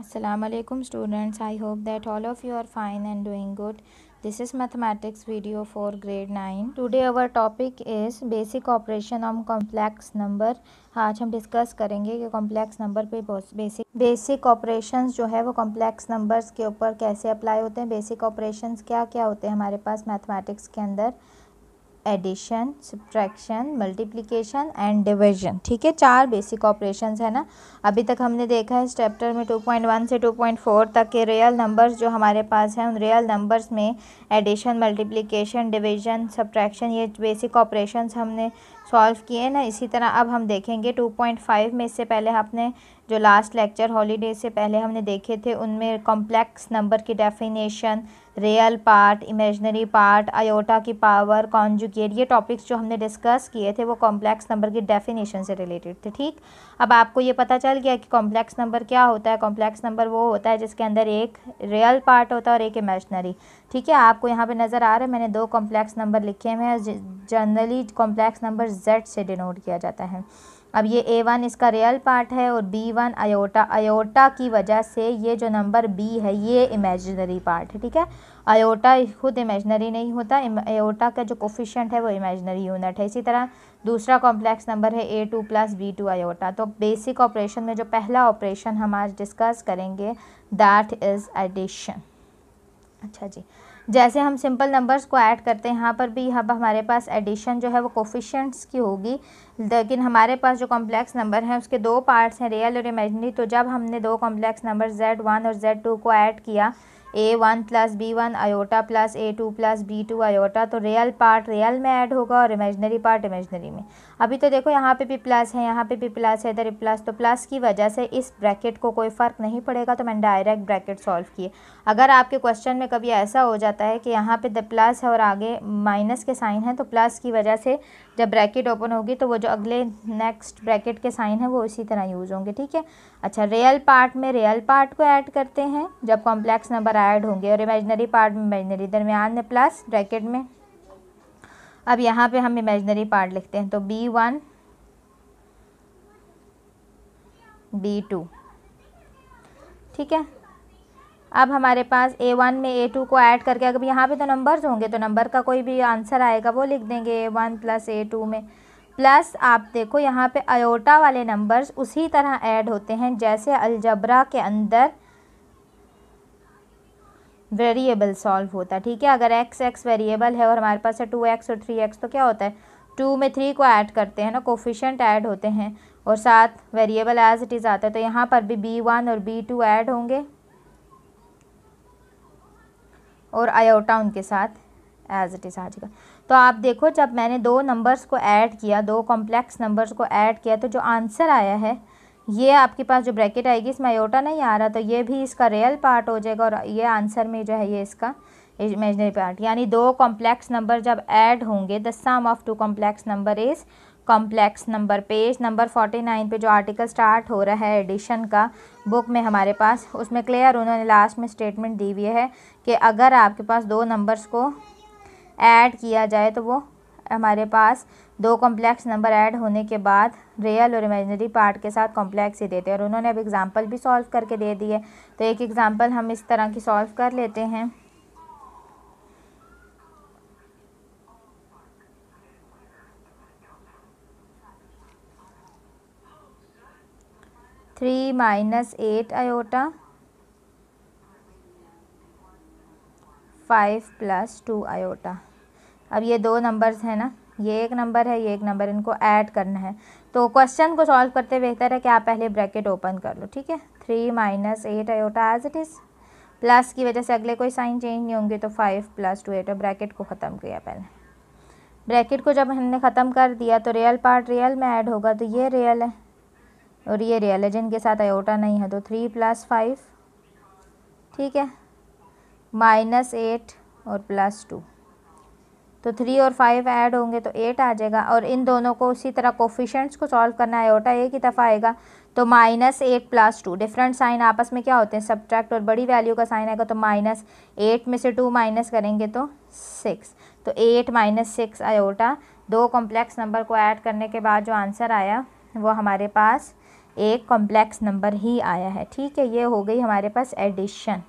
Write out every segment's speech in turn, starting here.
Assalamu alaikum students. I hope that all of you are fine and doing good. This is mathematics video for grade 9. Today our topic is basic operation on complex number. आज हम discuss करेंगे कि complex number पे basic operations जो है वो complex numbers के ऊपर कैसे अप्लाई होते हैं। बेसिक ऑपरेशंस क्या क्या होते हैं हमारे पास मैथमेटिक्स के अंदर। Addition, subtraction, multiplication and division. ठीक है, 4 बेसिक ऑपरेशंस है ना। अभी तक हमने देखा है इस चैप्टर में 2.1 से 2.4 तक के रियल नंबर्स जो हमारे पास हैं, उन रियल नंबर्स में एडिशन, मल्टीप्लिकेशन, डिवीजन, सब्ट्रैक्शन, ये बेसिक ऑपरेशंस हमने सॉल्व किए ना। इसी तरह अब हम देखेंगे 2.5 में। इससे पहले आपने जो लास्ट लेक्चर हॉलीडे से पहले हमने देखे थे उनमें कॉम्प्लेक्स नंबर की definition, real part, imaginary part, iota की पावर, कॉन्जुगेट, ये टॉपिक्स जो हमने डिस्कस किए थे वो कॉम्प्लेक्स नंबर की डेफिनेशन से रिलेटेड थे। ठीक, अब आपको ये पता चल गया कि कॉम्प्लेक्स नंबर क्या होता है। कॉम्प्लेक्स नंबर वो होता है जिसके अंदर एक रियल पार्ट होता है और एक इमेजिनरी। ठीक है, आपको यहाँ पे नज़र आ रहा है मैंने 2 कॉम्प्लेक्स नंबर लिखे हुए हैं। जनरली कॉम्प्लेक्स नंबर Z से डिनोट किया जाता है। अब ये A1 इसका रियल पार्ट है और B1 आयोटा की वजह से ये जो नंबर B है ये इमेजिनरी पार्ट है। ठीक है, आयोटा खुद इमेजिनरी नहीं होता, आयोटा का जो कोफिशिएंट है वो इमेजिनरी यूनिट है। इसी तरह दूसरा कॉम्प्लेक्स नंबर है A2 + B2 आयोटा। तो बेसिक ऑपरेशन में जो पहला ऑपरेशन हम आज डिस्कस करेंगे दैट इज़ एडिशन। अच्छा जी, जैसे हम सिंपल नंबर्स को ऐड करते हैं यहाँ पर भी अब हमारे पास एडिशन जो है वो कोफिशिएंट्स की होगी। लेकिन हमारे पास जो कॉम्प्लेक्स नंबर हैं उसके 2 पार्ट्स हैं, रियल और इमेजिनरी। तो जब हमने 2 कॉम्प्लेक्स नंबर Z1 और Z2 को ऐड किया, A1 + B1 iota + A2 + B2 iota, तो रियल पार्ट रियल में ऐड होगा और इमेजिनरी पार्ट इमेजिनरी में। अभी तो देखो यहाँ पे भी प्लस है, यहाँ पे भी प्लस है, इधर प्लस, तो प्लस की वजह से इस ब्रैकेट को कोई फ़र्क नहीं पड़ेगा, तो मैंने डायरेक्ट ब्रैकेट सॉल्व किए। अगर आपके क्वेश्चन में कभी ऐसा हो जाता है कि यहाँ पे द प्लस है और आगे माइनस के साइन है, तो प्लस की वजह से जब ब्रैकेट ओपन होगी तो वो जो अगले नेक्स्ट ब्रैकेट के साइन है वो इसी तरह यूज़ होंगे। ठीक है, अच्छा, रियल पार्ट में रियल पार्ट को ऐड करते हैं जब कॉम्प्लेक्स नंबर ऐड होंगे, और इमेजिनरी पार्ट में इमेजिनरी, दरमियान में प्लस ब्रैकेट में। अब यहाँ पे हम इमेजिनरी पार्ट लिखते हैं, तो B1 B2। ठीक है, अब हमारे पास A1 में A2 को ऐड करके, अगर यहाँ पे तो नंबर्स होंगे तो नंबर का कोई भी आंसर आएगा वो लिख देंगे A1 + A2 में। प्लस आप देखो यहाँ पे आयोटा वाले नंबर्स उसी तरह ऐड होते हैं जैसे अलजबरा के अंदर वेरिएबल सॉल्व होता है। ठीक है, अगर x वेरिएबल है और हमारे पास है 2x और 3x, तो क्या होता है 2 में 3 को ऐड करते हैं ना, कोफिशिएंट ऐड होते हैं और साथ वेरिएबल एज इट इज़ आता है। तो यहाँ पर भी B1 और B2 ऐड होंगे और आयोटा उनके साथ एज इट इज़ आ जाएगा। तो आप देखो जब मैंने 2 नंबर्स को ऐड किया, 2 कॉम्प्लेक्स नंबर्स को ऐड किया, तो जो आंसर आया है ये आपके पास जो ब्रैकेट आएगी इसमें आयोटा नहीं आ रहा, तो ये भी इसका रियल पार्ट हो जाएगा और ये आंसर में जो है ये इसका इमेजिनरी पार्ट। यानी 2 कॉम्प्लेक्स नंबर जब ऐड होंगे, the sum of 2 complex number is complex number. Page number 49 पे जो आर्टिकल स्टार्ट हो रहा है एडिशन का बुक में हमारे पास, उसमें क्लियर उन्होंने लास्ट में स्टेटमेंट दी हुई है कि अगर आपके पास 2 नंबर्स को ऐड किया जाए तो वो हमारे पास 2 कॉम्प्लेक्स नंबर ऐड होने के बाद रियल और इमेजिनरी पार्ट के साथ कॉम्प्लेक्स ही देते हैं। और उन्होंने अब एग्जांपल भी सॉल्व करके दे दी है, तो एक एग्जांपल हम इस तरह की सॉल्व कर लेते हैं। Three -8 iota 5 + 2 iota. अब ये 2 नंबर्स हैं ना, ये एक नंबर है, ये एक नंबर, इनको ऐड करना है। तो क्वेश्चन को सॉल्व करते बेहतर है कि आप पहले ब्रैकेट ओपन कर लो। ठीक है, 3 -8 iota as it is, plus की वजह से अगले कोई साइन चेंज नहीं होंगे, तो 5 + 2 आयोटा। ब्रैकेट को ख़त्म किया पहले, ब्रैकेट को जब हमने ख़त्म कर दिया तो रियल पार्ट रियल में ऐड होगा, तो ये रियल है और ये रियल है जिनके साथ आयोटा नहीं है, तो 3 + 5। ठीक है, -8 और +2, तो 3 और 5 ऐड होंगे तो 8 आ जाएगा। और इन दोनों को उसी तरह कोफिशिएंट्स को सॉल्व करना है, आयोटा एक ही दफ़ा आएगा, तो -8 + 2, डिफरेंट साइन आपस में क्या होते हैं सब्ट्रैक्ट, और बड़ी वैल्यू का साइन आएगा, तो -8 में से 2 माइनस करेंगे तो 6, तो 8 - 6 आयोटा। 2 कॉम्प्लेक्स नंबर को ऐड करने के बाद जो आंसर आया वो हमारे पास एक कॉम्प्लेक्स नंबर ही आया है। ठीक है, ये हो गई हमारे पास एडिशन।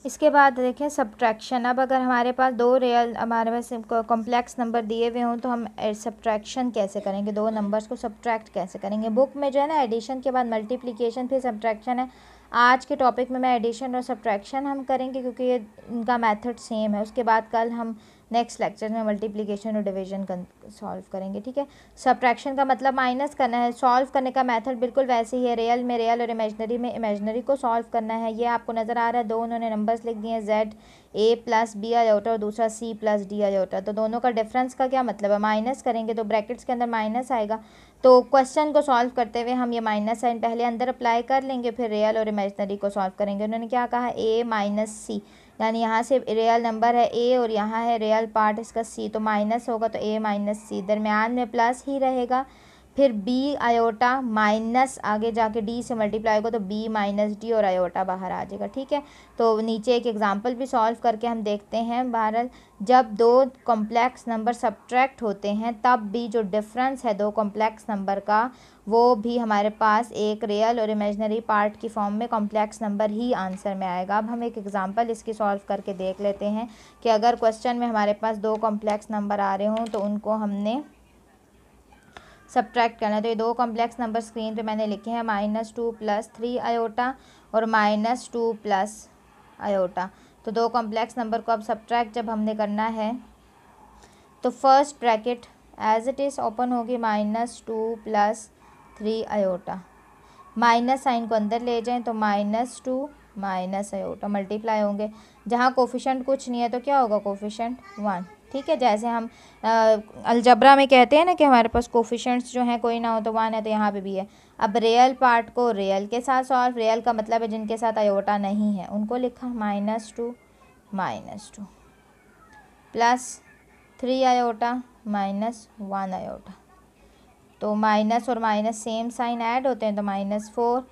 इसके बाद देखें सब्ट्रैक्शन। अब अगर हमारे पास दो रियल हमारे पास कॉम्प्लेक्स नंबर दिए हुए हों तो हम सब्ट्रैक्शन कैसे करेंगे, दो नंबर्स को सब्ट्रैक्ट कैसे करेंगे। बुक में जो है ना एडिशन के बाद मल्टीप्लिकेशन फिर सब्ट्रैक्शन है। आज के टॉपिक में मैं एडिशन और सब्ट्रैक्शन हम करेंगे क्योंकि ये इनका मेथड सेम है। उसके बाद कल हम नेक्स्ट लेक्चर में मल्टीप्लिकेशन और डिवीजन सॉल्व करेंगे। ठीक है, सब्ट्रैक्शन का मतलब माइनस करना है। सॉल्व करने का मेथड बिल्कुल वैसे ही है, रियल में रियल और इमेजनरी में इमेजनरी को सॉल्व करना है। ये आपको नज़र आ रहा है, दो उन्होंने नंबर्स लिख दिए हैं, Z A plus B iota और दूसरा सी प्लस डी आयोटा। तो दोनों का डिफरेंस का क्या मतलब है, माइनस करेंगे तो ब्रैकेट्स के अंदर माइनस आएगा। तो क्वेश्चन को सॉल्व करते हुए हम ये माइनस साइन पहले अंदर अप्लाई कर लेंगे, फिर रियल और इमेजनरी को सॉल्व करेंगे। उन्होंने क्या कहा, ए माइनस सी, यानी यहाँ से रियल नंबर है ए और यहाँ है रियल पार्ट इसका सी, तो माइनस होगा तो ए माइनस सी, दरमियान में प्लस ही रहेगा। फिर बी आयोटा माइनस आगे जाके डी से मल्टीप्लाई होगा तो बी माइनस डी और आयोटा बाहर आ जाएगा। ठीक है, तो नीचे एक एग्जांपल भी सॉल्व करके हम देखते हैं। बहरहाल जब दो कॉम्प्लेक्स नंबर सब्ट्रैक्ट होते हैं तब भी जो डिफरेंस है दो कॉम्प्लेक्स नंबर का वो भी हमारे पास एक रियल और इमेजनरी पार्ट की फॉर्म में कॉम्प्लेक्स नंबर ही आंसर में आएगा। अब हम एक एग्जांपल इसकी सॉल्व करके देख लेते हैं कि अगर क्वेश्चन में हमारे पास दो कॉम्प्लेक्स नंबर आ रहे हों तो उनको हमने सब्ट्रैक्ट करना है। तो ये दो कॉम्प्लेक्स नंबर स्क्रीन पे मैंने लिखे हैं, -2 + 3 आयोटा और -2 + आयोटा। तो दो कॉम्प्लेक्स नंबर को अब सब्ट्रैक्ट जब हमने करना है तो first bracket as it is open होगी, -2 + 3 आयोटा, माइनस साइन को अंदर ले जाएं तो -2 माइनस आयोटा मल्टीप्लाई होंगे। जहाँ कोफिशेंट कुछ नहीं है तो क्या होगा, कोफिशेंट 1। ठीक है, जैसे हम अलजबरा में कहते हैं ना कि हमारे पास कोफिशेंट्स जो हैं कोई ना हो तो 1 है, तो यहाँ पे भी है। अब रियल पार्ट को रियल के साथ सॉल्व, रियल का मतलब है जिनके साथ आयोटा नहीं है उनको लिखा, -2 प्लस 3 आयोटा -1 आयोटा। तो माइनस और माइनस सेम साइन ऐड होते हैं तो -4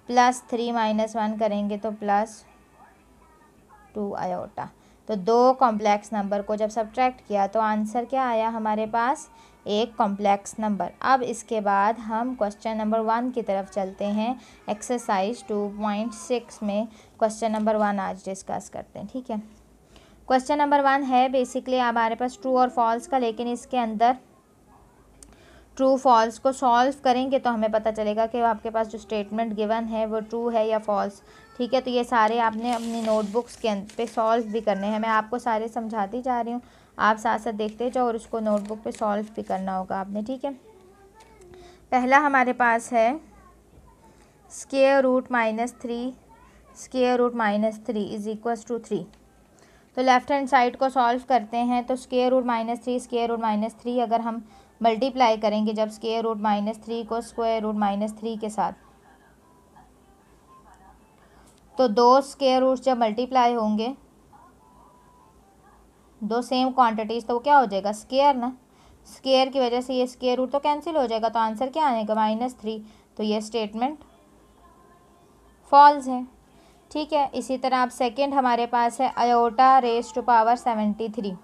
+ 3 -1 करेंगे तो +2 आयोटा। तो दो कॉम्प्लेक्स नंबर को जब सब्ट्रैक्ट किया तो आंसर क्या आया हमारे पास, एक कॉम्प्लेक्स नंबर। अब इसके बाद हम क्वेश्चन नंबर 1 की तरफ चलते हैं। एक्सरसाइज 2.6 में क्वेश्चन नंबर 1 आज डिस्कस करते हैं। ठीक है, क्वेश्चन नंबर 1 है बेसिकली हमारे पास ट्रू और फॉल्स का, लेकिन इसके अंदर ट्रू फॉल्स को सॉल्व करेंगे तो हमें पता चलेगा कि आपके पास जो स्टेटमेंट गिवन है वो ट्रू है या फॉल्स। ठीक है, तो ये सारे आपने अपनी नोटबुक्स के पे सॉल्व भी करने हैं। मैं आपको सारे समझाती जा रही हूँ, आप साथ साथ देखते जाओ और उसको नोटबुक पे सॉल्व भी करना होगा आपने। ठीक है, पहला हमारे पास है √-3 √-3 = 3। तो लेफ़्ट हैंड साइड को सॉल्व करते हैं तो √-3 अगर हम मल्टीप्लाई करेंगे जब √-3 को √-3 के साथ, तो दो स्क्वायर रूट्स जब मल्टीप्लाई होंगे, दो सेम क्वांटिटीज़, तो वो क्या हो जाएगा, स्क्वायर ना। स्क्वायर की वजह से ये स्क्वायर रूट तो कैंसिल हो जाएगा, तो आंसर क्या आएगा, -3। तो ये स्टेटमेंट फॉल्स है। ठीक है, इसी तरह अब सेकंड हमारे पास है i⁻73।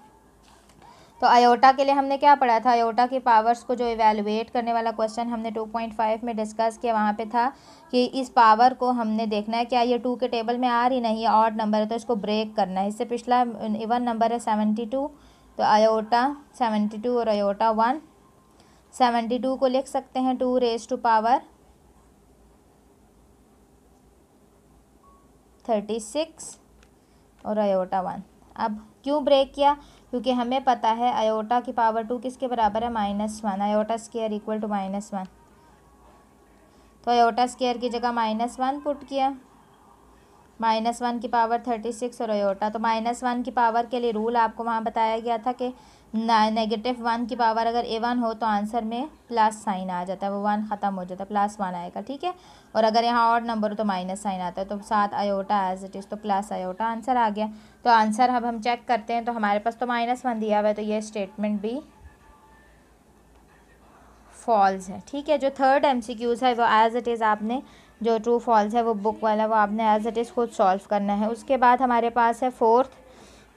तो आयोटा के लिए हमने क्या पढ़ा था, आयोटा की पावर्स को जो इवेलुएट करने वाला क्वेश्चन हमने 2.5 में डिस्कस किया, वहाँ पे था कि इस पावर को हमने देखना है क्या ये 2 के टेबल में आ रही नहीं है, ऑड नंबर है तो इसको ब्रेक करना है। इससे पिछला इवन नंबर है 72, तो आयोटा 72 और आयोटा 1। 72 को लिख सकते हैं 2⁻36 और आयोटा 1। अब क्यों ब्रेक किया, क्योंकि हमें पता है आयोटा की पावर 2 किसके बराबर है, -1, आयोटा स्क्वायर = -1। तो आयोटा स्क्वायर की जगह -1 पुट किया, -1 की पावर 36 और आयोटा। तो -1 की पावर के लिए रूल आपको वहाँ बताया गया था कि -1 की पावर अगर A1 हो तो आंसर में प्लस साइन आ जाता है, वो 1 ख़त्म हो जाता है, +1 आएगा। ठीक है, और अगर यहाँ ऑड नंबर हो तो माइनस साइन आता है, तो 7 आयोटा एज इट इज़, तो प्लस आयोटा आंसर आ गया। तो आंसर अब हम चेक करते हैं, तो हमारे पास तो -1 दिया हुआ है, तो ये स्टेटमेंट भी फॉल्स है। ठीक है, जो थर्ड MCQs है वो एज इट इज़ आपने, जो ट्रू फॉल्स है वो बुक वाला वो आपने एज इट इज़ खुद सॉल्व करना है। उसके बाद हमारे पास है फोर्थ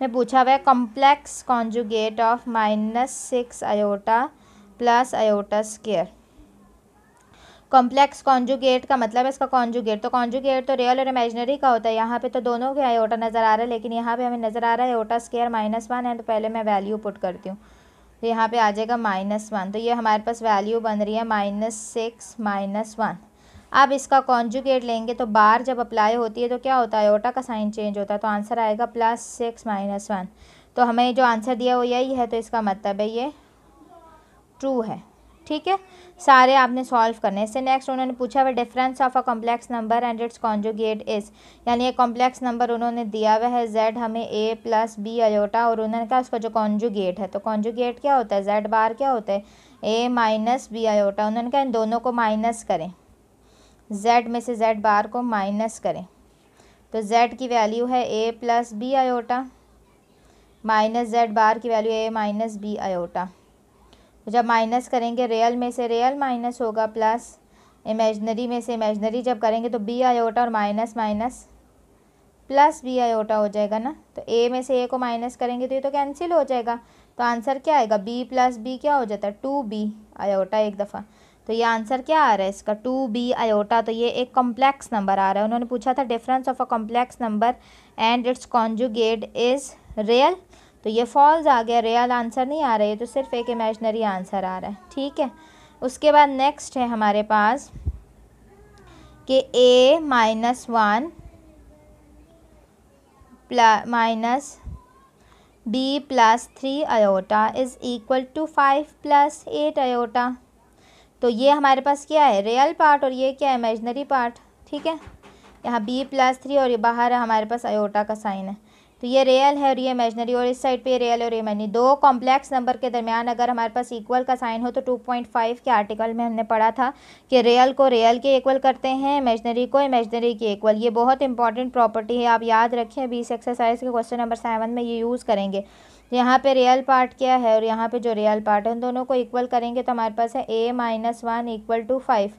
में पूछा हुआ है complex conjugate of -6 iota plus iota square. Complex conjugate का मतलब है इसका कॉन्जुगेट, तो कॉन्जुगेट तो रियल और इमेजनरी का होता है। यहाँ पे तो दोनों के आयोटा नज़र आ रहा है, लेकिन यहाँ पे हमें नज़र आ रहा है आयोटा स्क्वायर -1 है, तो पहले मैं वैल्यू पुट करती हूँ। तो यहाँ पे आ जाएगा -1, तो ये हमारे पास वैल्यू बन रही है -6 -1। अब इसका कॉन्जुगेट लेंगे तो बार जब अप्लाई होती है तो क्या होता है, आयोटा का साइन चेंज होता है, तो आंसर आएगा +6 -1। तो हमें जो आंसर दिया वो यही है, तो इसका मतलब है ये ट्रू है। ठीक है, सारे आपने सॉल्व करने। इससे नेक्स्ट उन्होंने पूछा हुआ difference of a complex number and it's conjugate is, यानी एक कॉम्प्लेक्स नंबर उन्होंने दिया हुआ है z हमें a + b आयोटा, और उन्होंने कहा उसका जो कॉन्जुगेट है, तो कॉन्जुगेट क्या होता है, z बार क्या होता है a - b आयोटा। उन्होंने कहा इन दोनों को माइनस करें, z में से z बार को माइनस करें, तो z की वैल्यू है a + b iota minus z बार की वैल्यू a - b आयोटा। तो जब माइनस करेंगे रियल में से रियल माइनस होगा, प्लस इमेजनरी में से इमेजनरी जब करेंगे तो b आयोटा और minus minus plus b iota हो जाएगा ना। तो a में से a को माइनस करेंगे तो ये तो कैंसिल हो जाएगा, तो आंसर क्या आएगा, b + b क्या हो जाता है 2b आयोटा एक दफ़ा। तो ये आंसर क्या आ रहा है इसका 2b आयोटा। तो ये एक कॉम्प्लेक्स नंबर आ रहा है। उन्होंने पूछा था difference of a complex number and it's conjugate is real, तो ये फॉल्स आ गया, रियल आंसर नहीं आ रहा है, तो सिर्फ एक इमेजनरी आंसर आ रहा है। ठीक है, उसके बाद नेक्स्ट है हमारे पास कि a - 1 minus b + 3 iota is equal to 5 + 8 iota. तो ये हमारे पास क्या है, रियल पार्ट, और ये क्या है, इमेजनरी पार्ट। ठीक है, यहाँ b + 3 और ये बाहर है हमारे पास आयोटा का साइन है, तो ये रियल है और ये इमेजनरी, और इस साइड पे रियल और ये इमेजनरी। दो कॉम्प्लेक्स नंबर के दरमियान अगर हमारे पास इक्वल का साइन हो, तो 2.5 के आर्टिकल में हमने पढ़ा था कि रियल को रियल के इक्वल करते हैं, इमेजनरी को इमेजनरी के इक्वल। ये बहुत इंपॉर्टेंट प्रॉपर्टी है, आप याद रखें, 20 एक्सरसाइज के क्वेश्चन नंबर 7 में ये यूज़ करेंगे। यहाँ पे रियल पार्ट क्या है और यहाँ पे जो रियल पार्ट है, उन दोनों को इक्वल करेंगे तो हमारे पास है a - 1 = 5।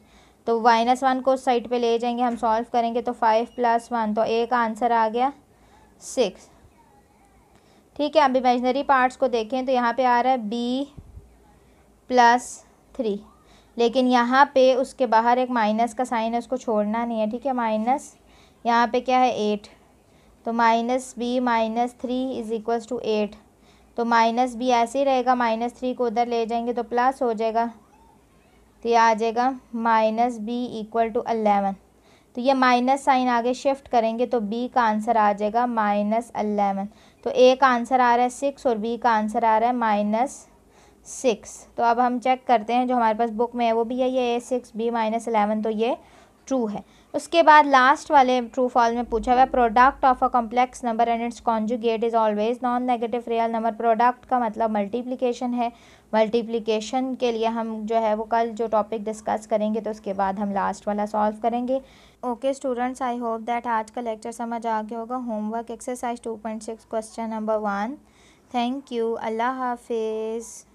तो -1 को उस साइड पे ले जाएंगे, हम सॉल्व करेंगे तो 5 + 1, तो a का आंसर आ गया 6। ठीक है, अब इमेजनरी पार्ट्स को देखें तो यहाँ पे आ रहा है b + 3, लेकिन यहाँ पे उसके बाहर एक माइनस का साइन है, उसको छोड़ना नहीं है। ठीक है, माइनस यहाँ पे क्या है 8, तो -b - 3 = 8, तो -b ऐसे ही रहेगा, -3 को उधर ले जाएंगे तो प्लस हो जाएगा, तो ये आ जाएगा -b = 11। तो ये माइनस साइन आगे शिफ्ट करेंगे तो b का आंसर आ जाएगा -11। तो a का आंसर आ रहा है 6 और b का आंसर आ रहा है -6। तो अब हम चेक करते हैं, जो हमारे पास बुक में है वो भी है ये a6 b - 11, तो ये ट्रू है। उसके बाद लास्ट वाले ट्रू फॉल में पूछा हुआ है product of a complex number and it's conjugate is always non negative real number. Product का मतलब मल्टीप्लिकेशन है, मल्टीप्लिकेशन के लिए हम जो है वो कल जो टॉपिक डिस्कस करेंगे, तो उसके बाद हम लास्ट वाला सॉल्व करेंगे। Okay students, I hope that आज का लेक्चर समझ आ गया होगा। Homework exercise 2.6 question number 1। Thank you, अल्लाह हाफिज़।